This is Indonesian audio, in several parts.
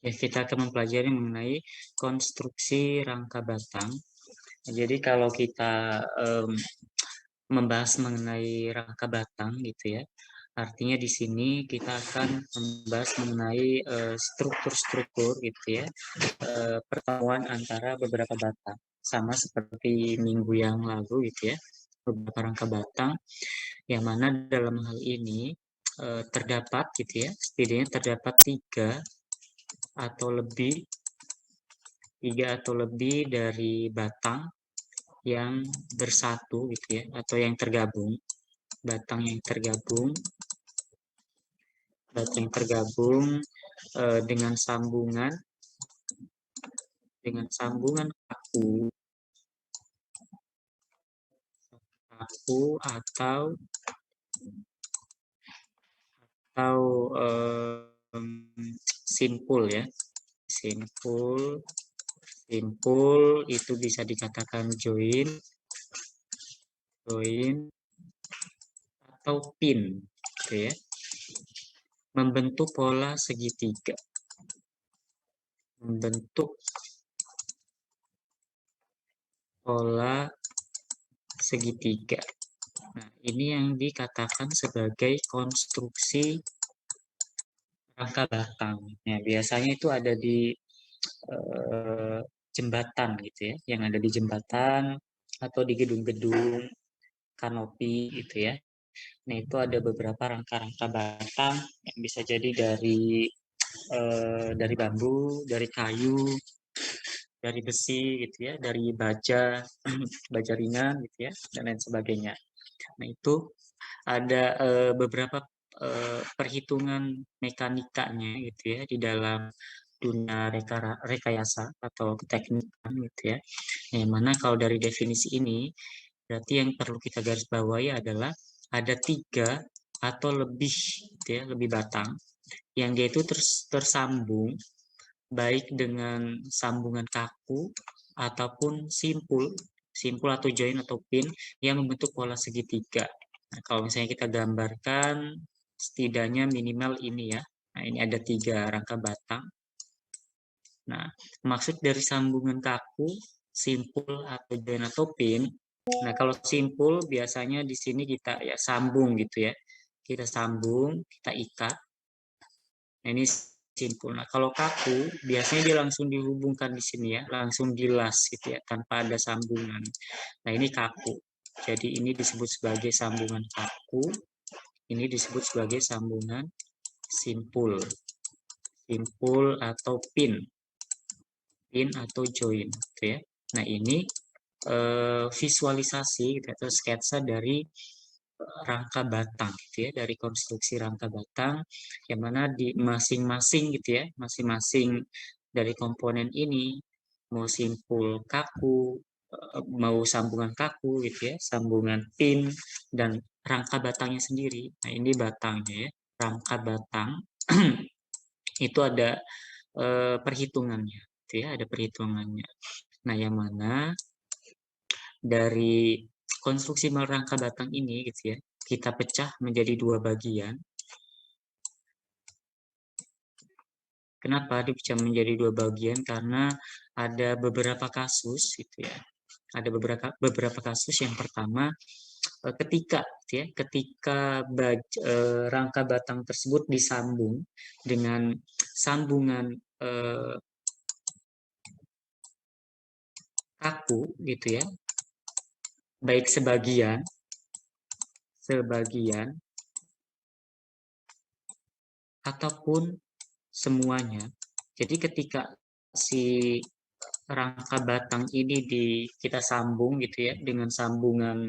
Ya, kita akan mempelajari mengenai konstruksi rangka batang. Jadi kalau kita membahas mengenai rangka batang gitu ya, artinya di sini kita akan membahas mengenai struktur-struktur gitu ya, pertemuan antara beberapa batang. Sama seperti minggu yang lalu gitu ya, beberapa rangka batang yang mana dalam hal ini terdapat gitu ya, setidaknya terdapat atau lebih tiga atau lebih dari batang yang bersatu gitu ya, atau yang tergabung, batang yang tergabung, dengan sambungan kaku atau simpul ya, simpul simpul itu bisa dikatakan join atau pin gitu ya, membentuk pola segitiga, membentuk pola segitiga. Nah, ini yang dikatakan sebagai konstruksi rangka batang. Ya, biasanya itu ada di eh, jembatan gitu ya, yang ada di jembatan atau di gedung-gedung kanopi gitu ya. Nah, itu ada beberapa rangka-rangka batang yang bisa jadi dari bambu, dari kayu, dari besi gitu ya, dari baja, baja ringan gitu ya, dan lain sebagainya. Nah, itu ada beberapa perhitungan mekanikanya gitu ya di dalam dunia rekayasa atau keteknikan gitu ya. Yang mana kalau dari definisi ini berarti yang perlu kita garis bawahi adalah ada tiga atau lebih gitu ya, lebih batang yang dia itu tersambung baik dengan sambungan kaku ataupun simpul, simpul atau join atau pin yang membentuk pola segitiga. Nah, kalau misalnya kita gambarkan setidaknya minimal ini ya. Nah, ini ada tiga rangka batang. Nah, maksud dari sambungan kaku, simpul atau join atau pin. Nah, kalau simpul biasanya di sini kita ya sambung gitu ya. Kita sambung, kita ikat. Nah, ini simpul. Nah, kalau kaku, biasanya dia langsung dihubungkan di sini ya, langsung dilas gitu ya, tanpa ada sambungan. Nah, ini kaku. Jadi ini disebut sebagai sambungan kaku, ini disebut sebagai sambungan simpul. Simpul atau pin atau join gitu ya. Nah, ini visualisasi gitu, atau sketsa dari rangka batang gitu ya, dari konstruksi rangka batang yang mana di masing-masing gitu ya, masing-masing dari komponen ini mau simpul kaku, mau sambungan kaku gitu ya, sambungan pin dan rangka batangnya sendiri. Nah, ini batangnya ya, rangka batang itu ada perhitungannya gitu ya, ada perhitungannya. Nah, yang mana dari konstruksi rangka batang ini gitu ya, kita pecah menjadi dua bagian. Kenapa dipecah menjadi dua bagian? Karena ada beberapa kasus gitu ya. Ada beberapa kasus. Yang pertama, ketika gitu ya, ketika rangka batang tersebut disambung dengan sambungan kaku gitu ya, baik sebagian ataupun semuanya. Jadi ketika si rangka batang ini kita sambung gitu ya dengan sambungan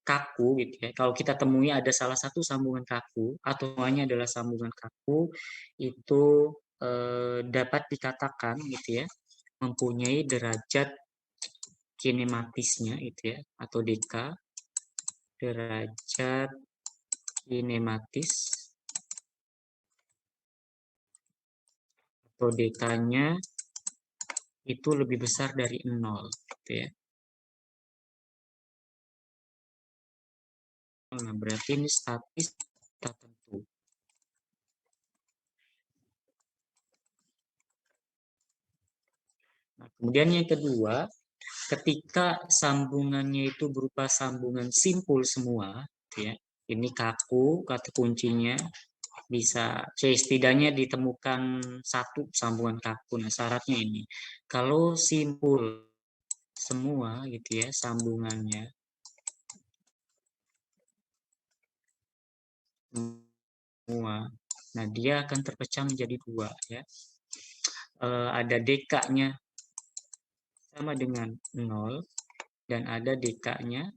kaku gitu ya. Kalau kita temui ada salah satu sambungan kaku atau semuanya adalah sambungan kaku, itu dapat dikatakan gitu ya mempunyai derajat kinematisnya itu ya, atau DK, derajat kinematis, atau DK-nya itu lebih besar dari 0 gitu ya. Nah, berarti ini statis tak tentu. Kemudian yang kedua, ketika sambungannya itu berupa sambungan simpul semua, gitu ya, ini kaku, kata kuncinya bisa setidaknya ditemukan satu sambungan kaku. Nah, syaratnya ini, kalau simpul semua, gitu ya, sambungannya semua, nah dia akan terpecah menjadi dua, ya. Ada DK-nya sama dengan 0 dan ada DK-nya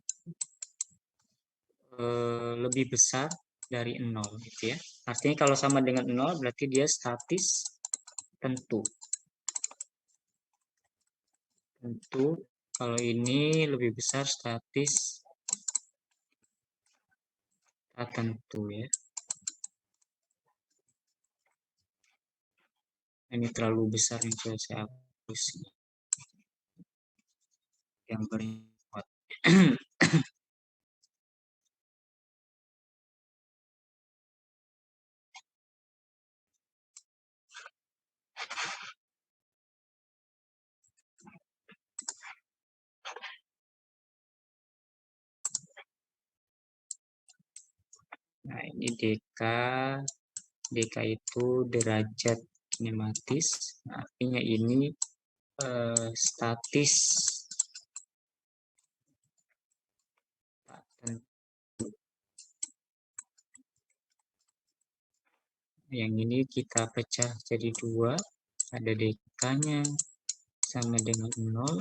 lebih besar dari 0, gitu ya. Artinya kalau sama dengan 0 berarti dia statis tentu. Tentu kalau ini lebih besar statis tak tentu, ya. Ini terlalu besar yang saya hapus yang bermuat. Nah, ini DK. DK itu derajat kinematis. Nah, artinya ini statis tak tentu. Yang ini kita pecah jadi dua. Ada DK-nya sama dengan 0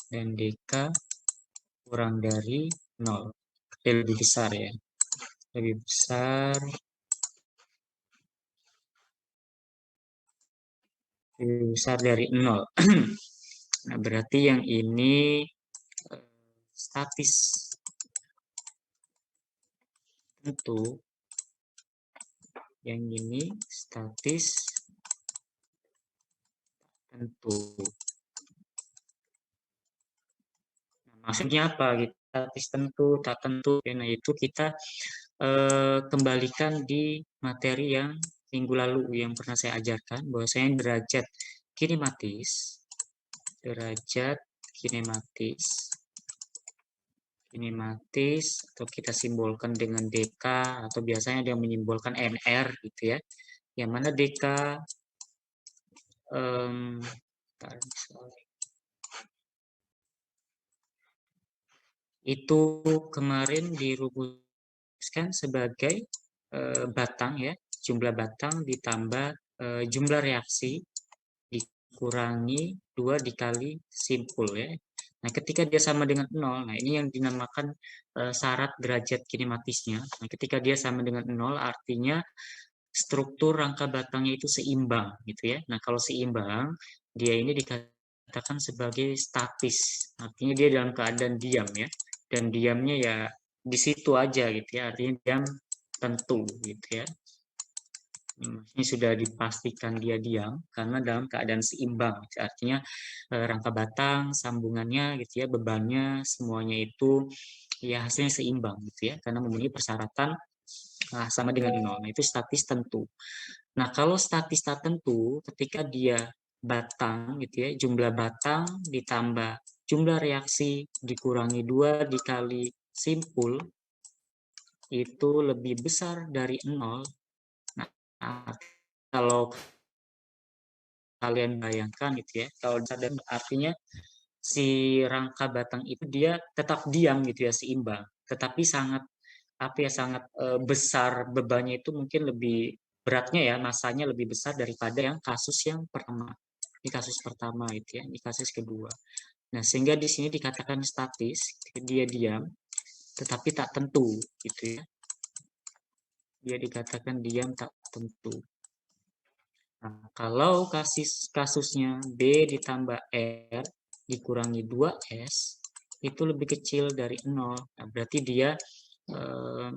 dan DK kurang dari 0. Lebih besar, ya. Lebih besar, dari 0. Nah, berarti yang ini statis tentu, yang ini statis tentu. Nah, maksudnya apa gitu? Statis tentu, tak tentu. Nah, itu kita kembalikan di materi yang minggu lalu yang pernah saya ajarkan, bahwasanya kinematis, derajat kinematis, atau kita simbolkan dengan DK, atau biasanya dia menyimbolkan NR, gitu ya. Yang mana DK um, itu kemarin dirumuskan sebagai batang, ya, jumlah batang ditambah jumlah reaksi dikurangi 2 dikali simpul, ya. Nah, ketika dia sama dengan 0, nah ini yang dinamakan syarat derajat kinematisnya. Nah, ketika dia sama dengan 0 artinya struktur rangka batangnya itu seimbang, gitu ya. Nah, kalau seimbang, dia ini dikatakan sebagai statis. Artinya dia dalam keadaan diam, ya. Dan diamnya ya di situ aja, gitu ya. Artinya diam tentu, gitu ya. Ini sudah dipastikan dia diam karena dalam keadaan seimbang. Artinya rangka batang, sambungannya, gitu ya, bebannya, semuanya itu ya hasilnya seimbang, gitu ya, karena memenuhi persyaratan sama dengan 0. Nah, itu statis tentu. Nah, kalau statis tak tentu, ketika dia batang, gitu ya, jumlah batang ditambah jumlah reaksi dikurangi 2 dikali simpul, itu lebih besar dari 0. Nah, kalau kalian bayangkan, gitu ya, kalau sadar artinya si rangka batang itu dia tetap diam, gitu ya, seimbang, tetapi sangat apa ya, sangat besar bebannya, itu mungkin lebih beratnya, ya, masanya lebih besar daripada yang kasus yang pertama. Ini kasus pertama, itu ya, ini kasus kedua. Nah, sehingga di sini dikatakan statis, dia diam tetapi tak tentu, gitu ya. Dia dikatakan diam tak tentu. Nah, kalau kasusnya B ditambah R dikurangi 2S itu lebih kecil dari 0. Nah, berarti dia eh,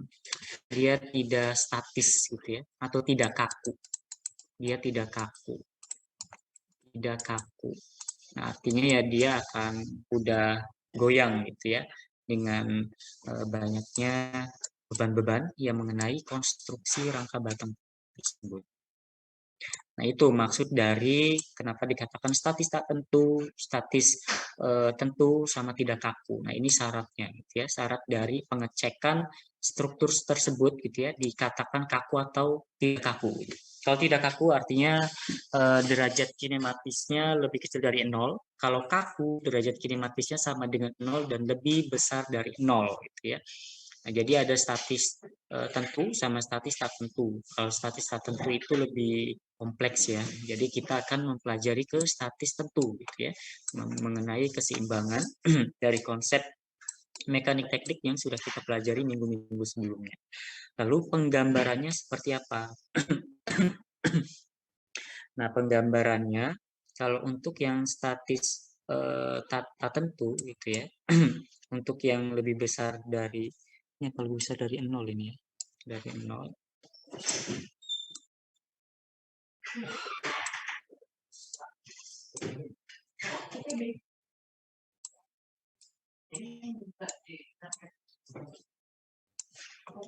tidak statis, gitu ya, atau tidak kaku. Dia tidak kaku. Tidak kaku. Nah, artinya ya dia akan udah goyang, gitu ya, dengan banyaknya beban-beban yang mengenai konstruksi rangka batang tersebut. Nah, itu maksud dari kenapa dikatakan statis tak tentu, statis tentu sama tidak kaku. Nah, ini syaratnya gitu ya, syarat dari pengecekan struktur tersebut gitu ya, dikatakan kaku atau tidak kaku. Gitu. Kalau tidak kaku artinya derajat kinematisnya lebih kecil dari 0. Kalau kaku, derajat kinematisnya sama dengan 0 dan lebih besar dari 0 gitu ya. Nah, jadi ada statis tentu sama statis tak tentu. Kalau statis tak tentu itu lebih kompleks ya. Jadi kita akan mempelajari ke statis tentu gitu ya. Mengenai keseimbangan dari konsep mekanik teknik yang sudah kita pelajari minggu-minggu sebelumnya. Lalu penggambarannya seperti apa? Nah, penggambarannya kalau untuk yang statis tak tentu gitu ya. Untuk yang lebih besar dari yang paling besar dari 0 ini ya. Dari 0.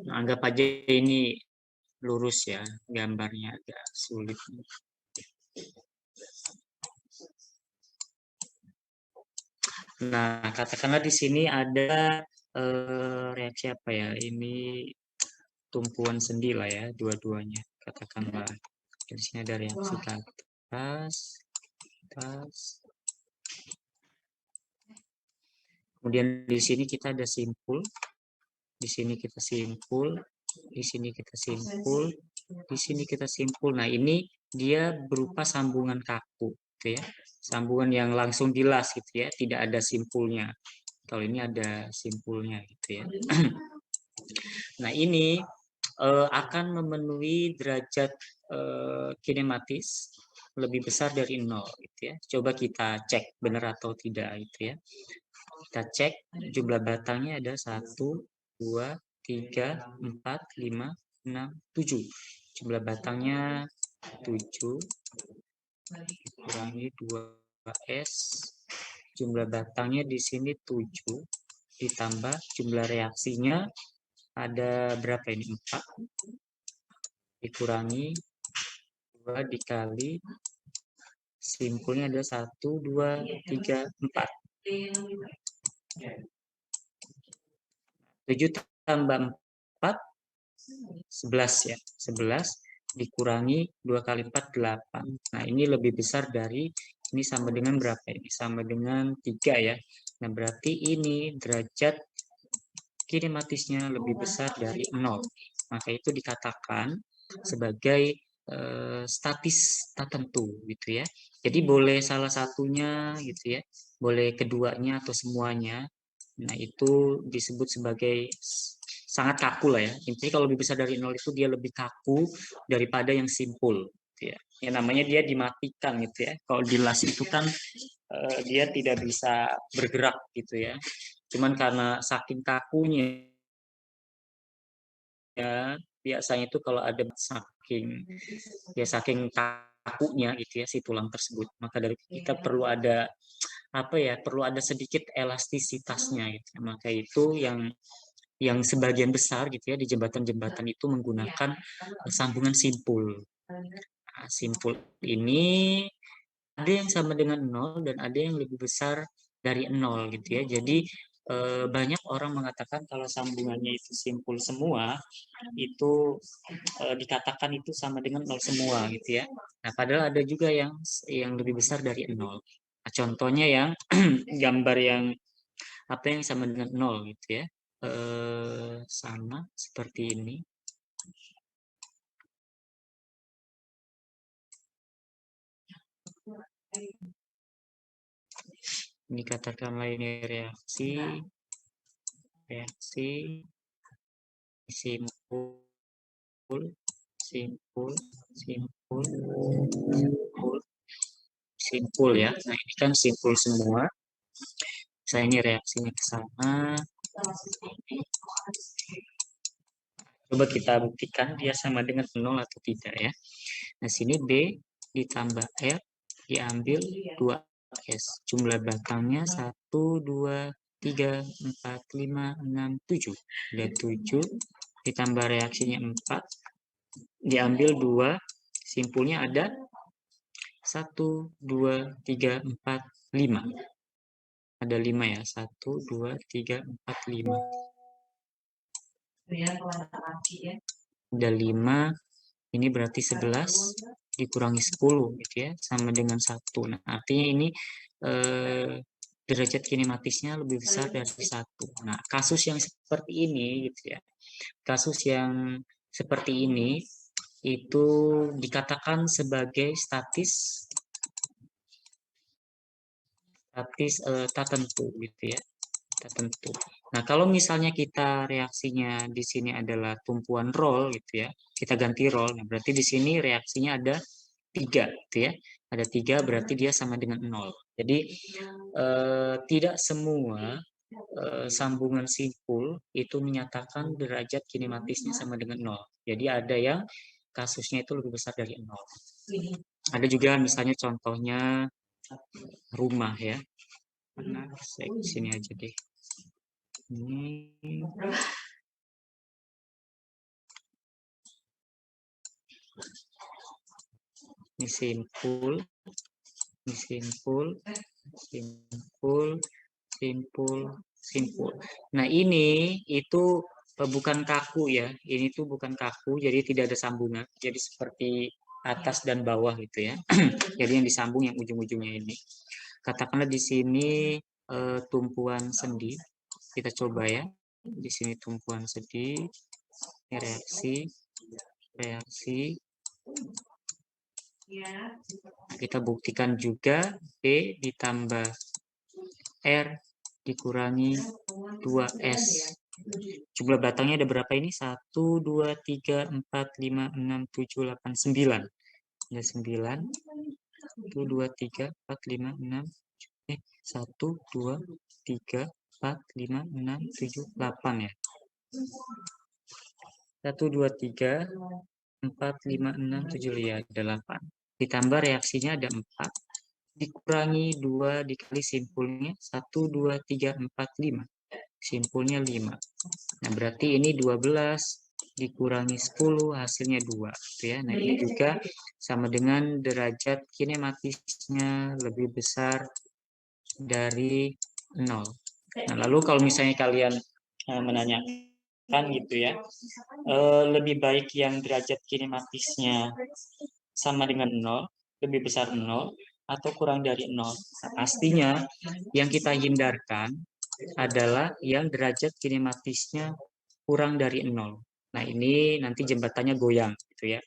Nah, anggap aja ini lurus ya, gambarnya agak sulit. Nah, katakanlah di sini ada reaksi apa ya? Ini tumpuan sendi lah ya, dua-duanya. Katakanlah di sini ada reaksi tas, tas. Kemudian di sini kita ada simpul, di sini kita simpul, di sini kita simpul, di sini kita simpul. Nah, ini dia berupa sambungan kaku, gitu ya. Sambungan yang langsung jelas gitu ya, tidak ada simpulnya. Kalau ini ada simpulnya gitu ya. Nah, ini akan memenuhi derajat kinematis lebih besar dari 0 gitu ya. Coba kita cek benar atau tidak gitu ya. Kita cek jumlah batangnya ada 1, 2, 3, 4, 5, 6, 7. Jumlah batangnya 7 kurangi 2S. Jumlah batangnya di sini 7 ditambah jumlah reaksinya ada berapa ini? 4 dikurangi 2 dikali simpulnya ada 1, 2, 3, 4. 7 tambah 4 11 ya. 11 dikurangi 2 kali 4 8. Nah, ini lebih besar dari ini sama dengan berapa ini? Sama dengan 3 ya. Nah, berarti ini derajat kinematisnya lebih besar dari 0. Maka itu dikatakan sebagai statis tak tentu gitu ya. Jadi boleh salah satunya gitu ya, boleh keduanya atau semuanya. Nah, itu disebut sebagai sangat kaku lah ya. Intinya kalau lebih besar dari 0 itu dia lebih kaku daripada yang simpul gitu ya. Yang namanya dia dimatikan gitu ya. Kalau di las itu kan dia tidak bisa bergerak gitu ya. Cuman karena saking kakunya ya, biasanya itu kalau ada saking kakunya gitu ya si tulang tersebut, maka dari kita perlu ada apa ya, perlu ada sedikit elastisitasnya gitu. Maka itu yang sebagian besar gitu ya di jembatan-jembatan itu menggunakan sambungan simpul. Nah, simpul ini ada yang sama dengan 0 dan ada yang lebih besar dari 0 gitu ya. Jadi banyak orang mengatakan kalau sambungannya itu simpul semua, itu dikatakan itu sama dengan 0 semua gitu ya. Nah, padahal ada juga yang lebih besar dari 0. Nah, contohnya yang gambar yang apa yang sama dengan 0 gitu ya. Sama seperti ini. Ini katakanlah ini reaksi simpul, simpul, simpul, simpul, simpul ya. Nah, ini kan simpul semua. Saya ini reaksinya ke sana. Coba kita buktikan dia sama dengan 0 atau tidak ya. Nah, sini B ditambah R diambil 2S. Jumlah batangnya 1, 2, 3, 4, 5, 6, 7. Ada 7 ditambah reaksinya 4 diambil 2, simpulnya ada 1, 2, 3, 4, 5. Ada 5 ya. 1, 2, 3, 4, 5. Ada 5. Ini berarti 11 dikurangi 10 gitu ya, sama dengan 1. Nah, artinya ini derajat kinematisnya lebih besar dari 1. Nah, kasus yang seperti ini gitu ya. Kasus yang seperti ini itu dikatakan sebagai statis tak tentu gitu ya, tak tentu. Nah, kalau misalnya kita reaksinya di sini adalah tumpuan roll gitu ya, kita ganti roll. Nah, berarti di sini reaksinya ada 3 gitu ya. Ada 3 berarti dia sama dengan 0. Jadi tidak semua sambungan simpul itu menyatakan derajat kinematisnya sama dengan 0. Jadi ada yang kasusnya itu lebih besar dari 0. Ada juga misalnya contohnya rumah ya. Nah, saya sini aja deh. Ini simpul, ini simpul, simpul, simpul, simpul. Nah, ini itu bukan kaku ya. Ini tuh bukan kaku, jadi tidak ada sambungan. Jadi seperti atas dan bawah gitu ya. Jadi yang disambung yang ujung-ujungnya ini. Katakanlah di sini tumpuan sendi. Kita coba ya. Di sini tumpuan sendi, reaksi, reaksi. Kita buktikan juga B ditambah R dikurangi 2S. Jumlah batangnya ada berapa ini? 1, 2, 3, 4, 5, 6, 7, 8, 9. Ada 9. 1, 2, 3, 4, 5, 6. 1, 2, 3, 4, 5, 6, 7, 8 ya. 1, 2, 3, 4, 5, 6, 7, ya ada 8. Ditambah reaksinya ada 4. Dikurangi 2 dikali simpulnya 1, 2, 3, 4, 5. Simpulnya 5. Nah, berarti ini 12 dikurangi 10 hasilnya 2 gitu ya. Nah, ini juga sama dengan derajat kinematisnya lebih besar dari 0. Nah, lalu kalau misalnya kalian menanyakan gitu ya, lebih baik yang derajat kinematisnya sama dengan 0, lebih besar 0, atau kurang dari 0. Nah, pastinya yang kita hindarkan adalah yang derajat kinematisnya kurang dari 0. Nah, ini nanti jembatannya goyang gitu ya.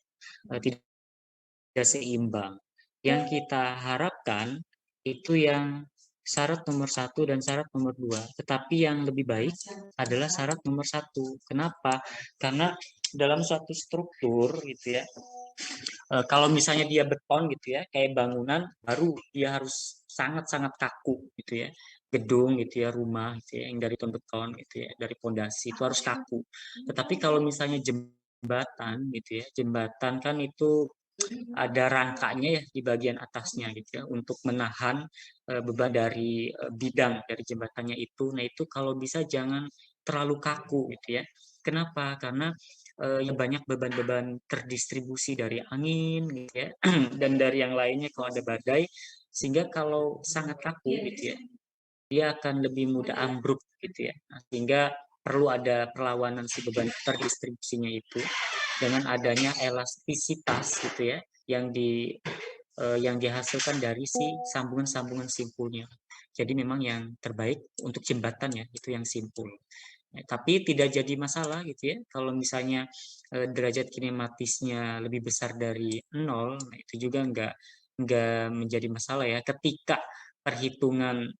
Tidak seimbang. Yang kita harapkan itu yang syarat nomor 1 dan syarat nomor 2. Tetapi yang lebih baik adalah syarat nomor 1. Kenapa? Karena dalam suatu struktur gitu ya, kalau misalnya dia beton gitu ya, kayak bangunan baru dia harus sangat-sangat kaku gitu ya. Gedung gitu ya, rumah gitu ya, yang dari beton gitu ya, dari pondasi itu harus kaku. Tetapi kalau misalnya jembatan gitu ya, jembatan kan itu ada rangkanya ya di bagian atasnya gitu ya untuk menahan beban dari bidang dari jembatannya itu. Nah, itu kalau bisa jangan terlalu kaku gitu ya. Kenapa? Karena ya banyak beban-beban terdistribusi dari angin gitu ya dan dari yang lainnya kalau ada badai, sehingga kalau sangat kaku gitu ya dia akan lebih mudah ambruk gitu ya. Nah, sehingga perlu ada perlawanan si beban terdistribusinya itu dengan adanya elastisitas gitu ya yang yang dihasilkan dari si sambungan-sambungan simpulnya. Jadi memang yang terbaik untuk jembatan ya itu yang simpul. Tapi tidak jadi masalah gitu ya kalau misalnya derajat kinematisnya lebih besar dari 0, nah itu juga nggak menjadi masalah ya ketika perhitungan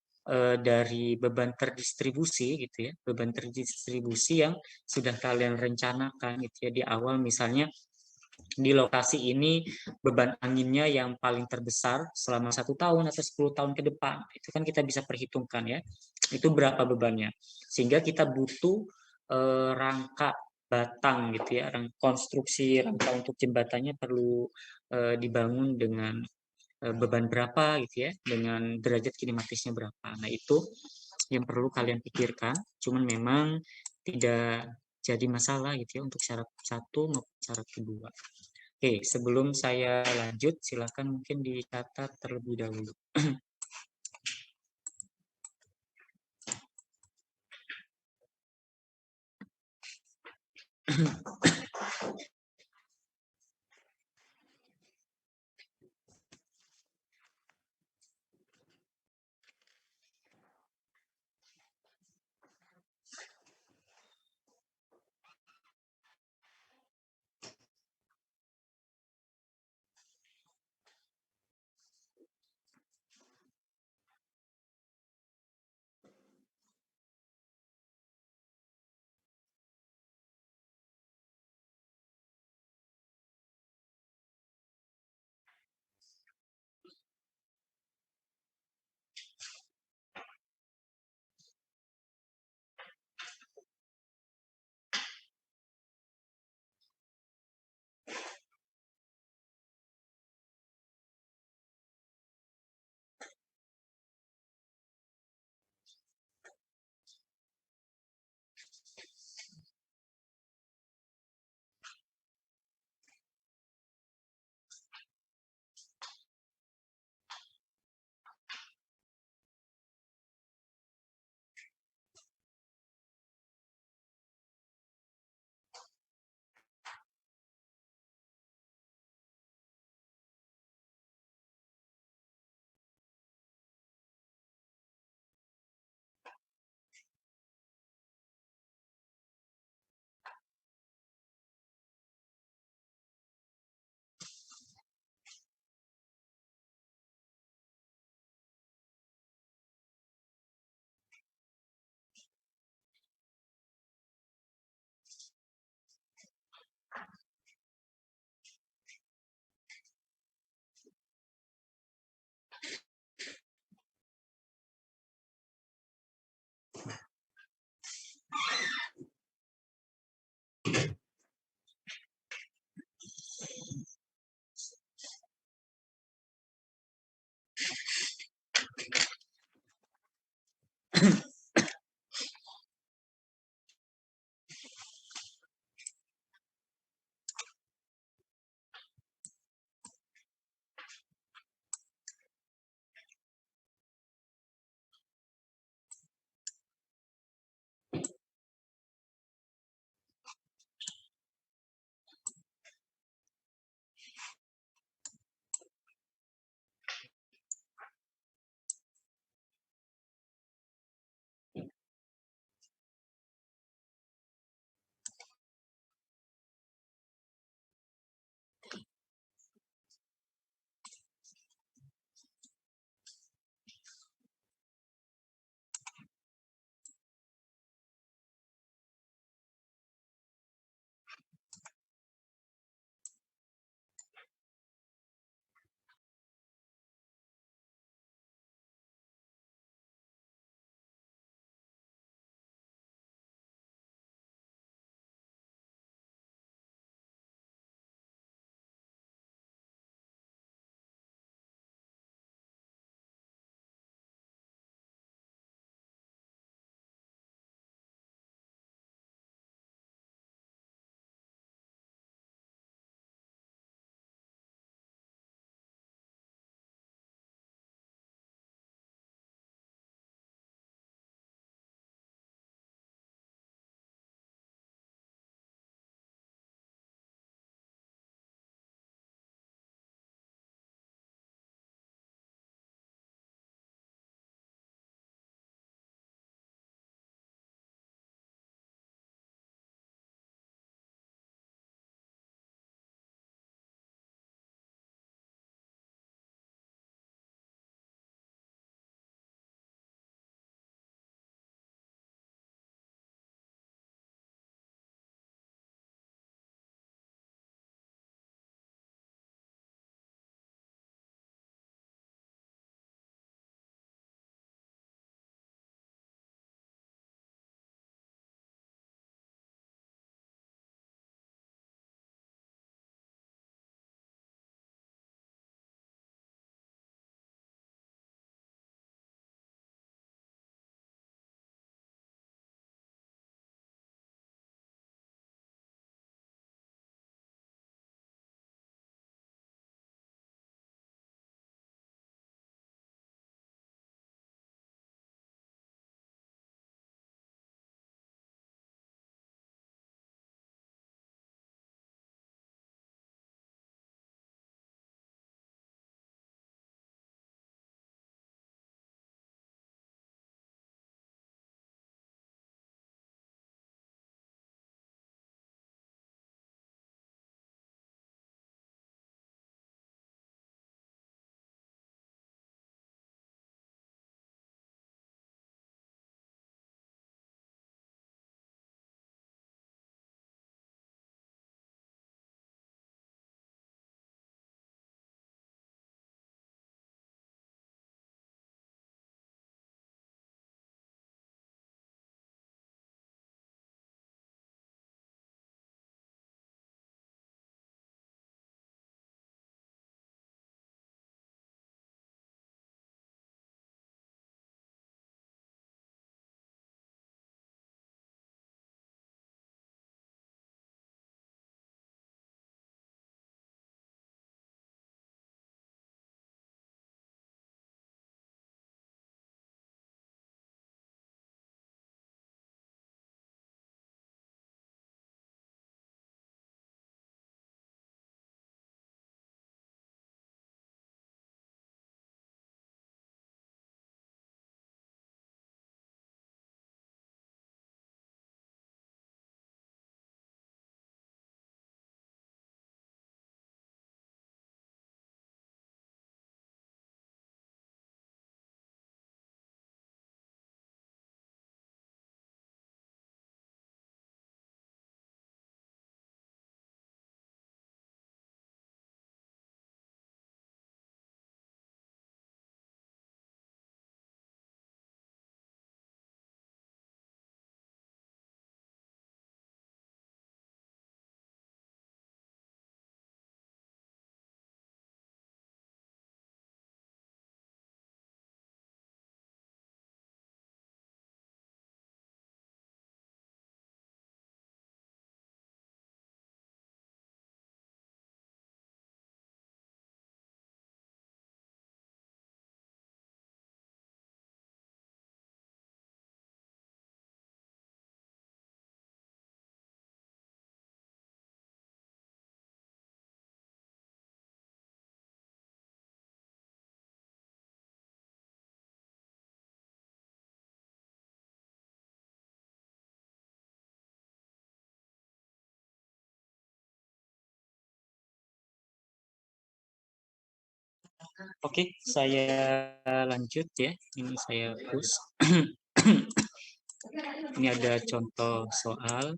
dari beban terdistribusi gitu ya, beban terdistribusi yang sudah kalian rencanakan gitu ya di awal, misalnya di lokasi ini beban anginnya yang paling terbesar selama 1 tahun atau 10 tahun ke depan. Itu kan kita bisa perhitungkan ya. Itu berapa bebannya. Sehingga kita butuh rangka batang gitu ya. Konstruksi rangka untuk jembatannya perlu dibangun dengan beban berapa gitu ya. Dengan derajat kinematisnya berapa. Nah, itu yang perlu kalian pikirkan. Cuman memang tidak jadi masalah gitu ya untuk syarat 1 maupun syarat kedua. Oke, sebelum saya lanjut, silakan mungkin dicatat terlebih dahulu. Oke, saya lanjut ya. Ini saya push. Ini ada contoh soal.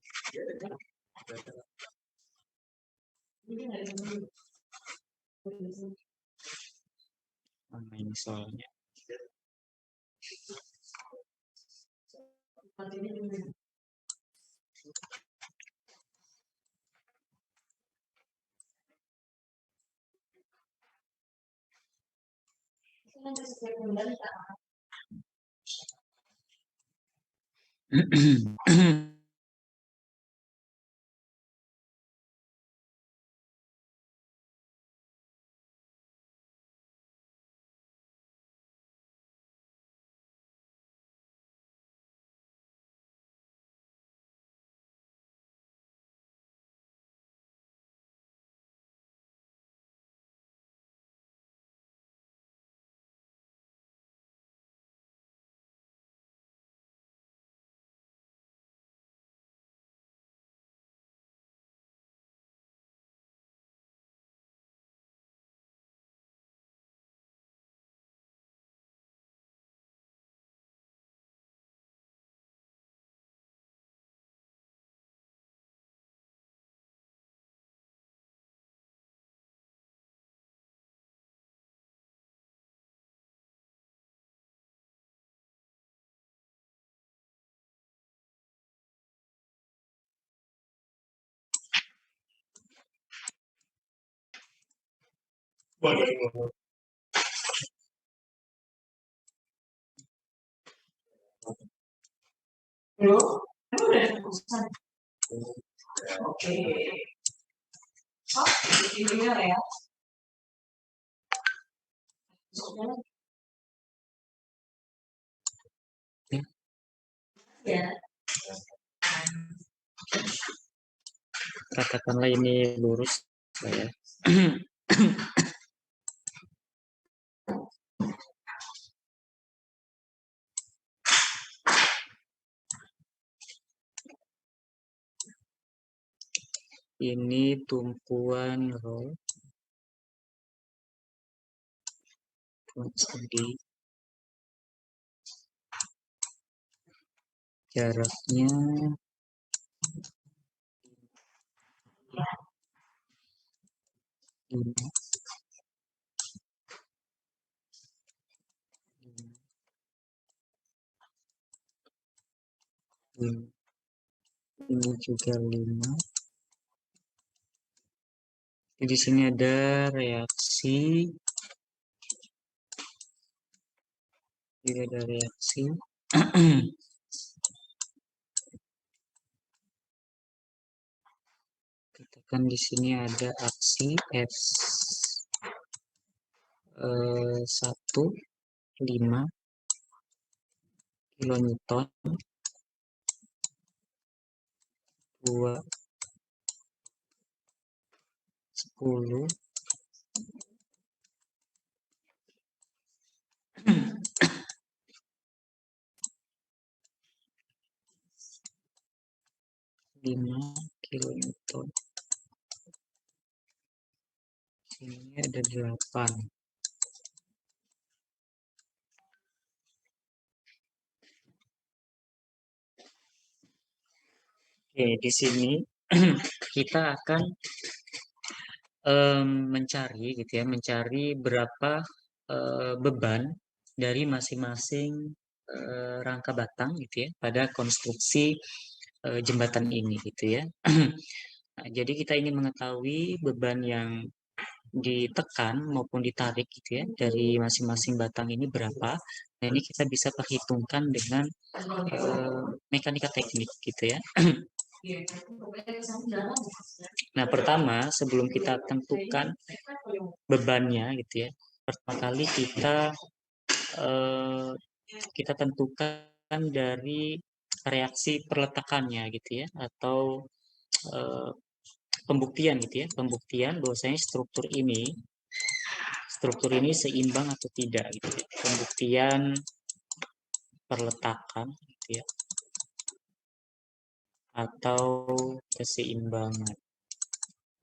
Mana ini soalnya? Katakanlah ini lurus saya. Ini tumpuan row studi, jaraknya 5, ini juga 5. Di sini ada reaksi, ini ada reaksi. Katakan di sini ada aksi F 1 5 kilonewton, 2 10, 5 kilonewton. Sini ada 8. Oke, di sini kita akan mencari gitu ya, mencari berapa beban dari masing-masing rangka batang gitu ya pada konstruksi jembatan ini gitu ya. Nah, jadi kita ingin mengetahui beban yang ditekan maupun ditarik gitu ya dari masing-masing batang ini berapa. Nah, ini kita bisa perhitungkan dengan mekanika teknik gitu ya. Nah, pertama sebelum kita tentukan bebannya gitu ya, pertama kali eh, kita tentukan dari reaksi perletakannya gitu ya, atau eh, pembuktian gitu ya, pembuktian bahwasanya struktur ini seimbang atau tidak gitu ya. Pembuktian perletakan gitu ya, atau keseimbangan.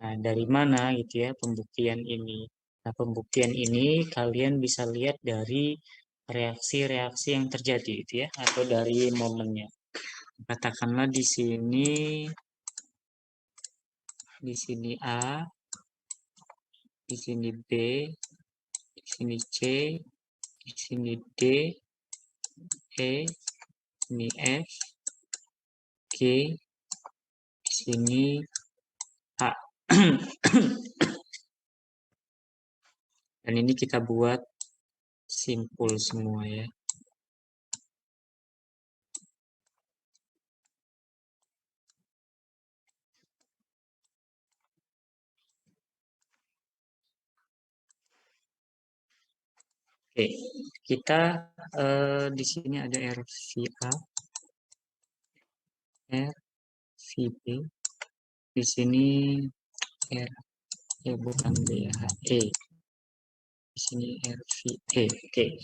Nah, dari mana gitu ya pembuktian ini Nah, pembuktian ini kalian bisa lihat dari reaksi-reaksi yang terjadi itu ya, atau dari momennya. Katakanlah di sini A, di sini B, di sini C, di sini D, E, ini F, G, di sini A. Dan ini kita buat simpul semua ya. Oke, kita di sini ada RVA, RVB, di sini R, bukan B ya, E, di sini RVE. Oke,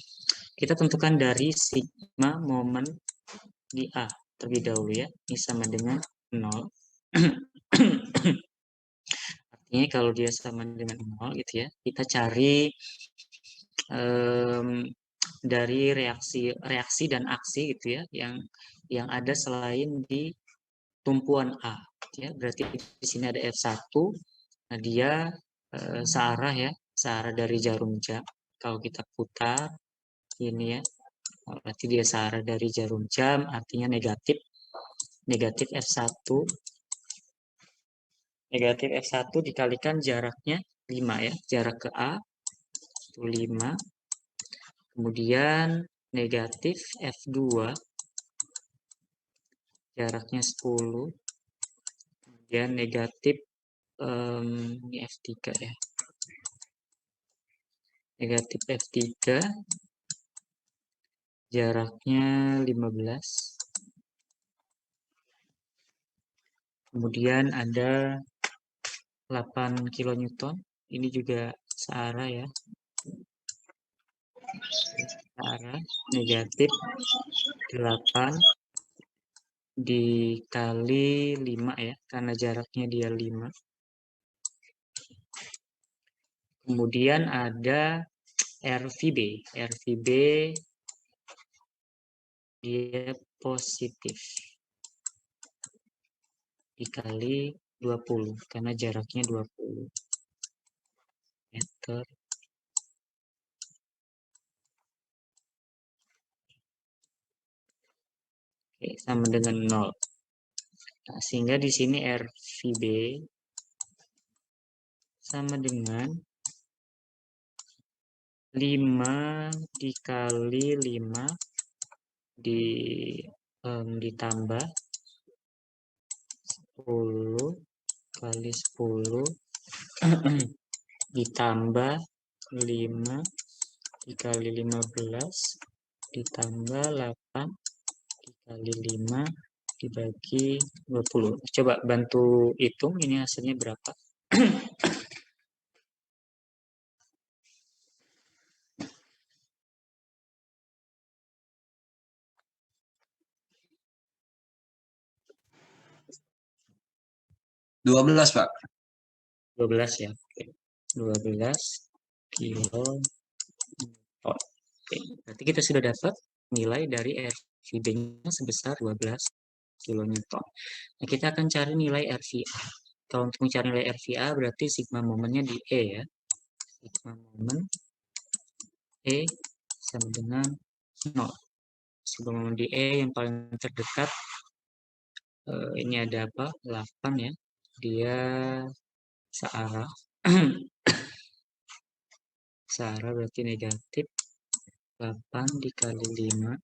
kita tentukan dari sigma momen di A terlebih dahulu ya. Ini sama dengan 0. Artinya kalau dia sama dengan 0 gitu ya, kita cari dari reaksi dan aksi gitu ya, yang ada selain di tumpuan A. Ya, berarti di sini ada F1. Nah, dia searah ya, searah dari jarum jam. Kalau kita putar ini ya, berarti dia searah dari jarum jam, artinya negatif. Negatif F1. Negatif F1 dikalikan jaraknya 5 ya. Jarak ke A itu 5. Kemudian negatif F2 jaraknya 10. Kemudian negatif ini F3 ya. Negatif F3 jaraknya 15. Kemudian ada 8 kilonewton. Ini juga searah ya. Searah negatif 8 dikali 5 ya, karena jaraknya dia 5. Kemudian ada RVB. RVB dia positif dikali 20 karena jaraknya 20 meter. Oke, sama dengan 0. Nah, sehingga di sini RVB sama dengan 5 dikali 5 ditambah 10 kali 10 ditambah 5 dikali 15 ditambah 8 dikali 5 dibagi 20. Coba bantu hitung ini hasilnya berapa. 12, Pak. 12 ya. Oke. 12 kilo. Oke. Berarti kita sudah dapat nilai dari RVB-nya sebesar 12 kilonewton. Nah, kita akan cari nilai RVA. Kalau untuk mencari nilai RVA berarti sigma momennya di E ya. Sigma momen E sama dengan 0. Sigma momen di E yang paling terdekat ini ada apa? 8 ya. Dia searah. Searah berarti negatif 8 dikali 5.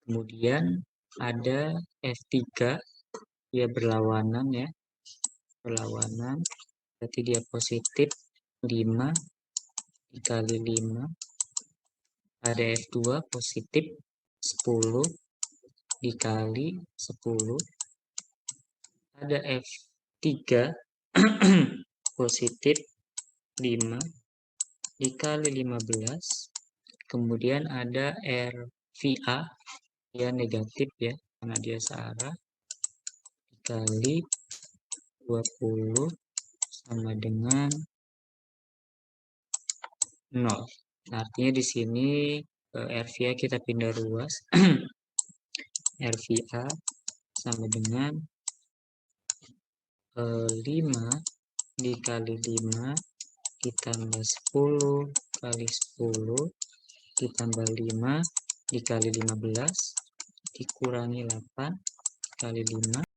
Kemudian ada F3, dia berlawanan ya. Berlawanan, berarti dia positif 5 dikali 5. Ada F2 positif 10 dikali 10. Ada F3 positif 5 dikali 15. Kemudian ada RVA, dia negatif ya, karena dia searah, dikali 20 sama dengan 0. Nah, artinya di sini RVA kita pindah ruas. RVA sama dengan 5 dikali 5 ditambah 10 kali 10 ditambah 5 dikali 15 dikurangi 8 kali 5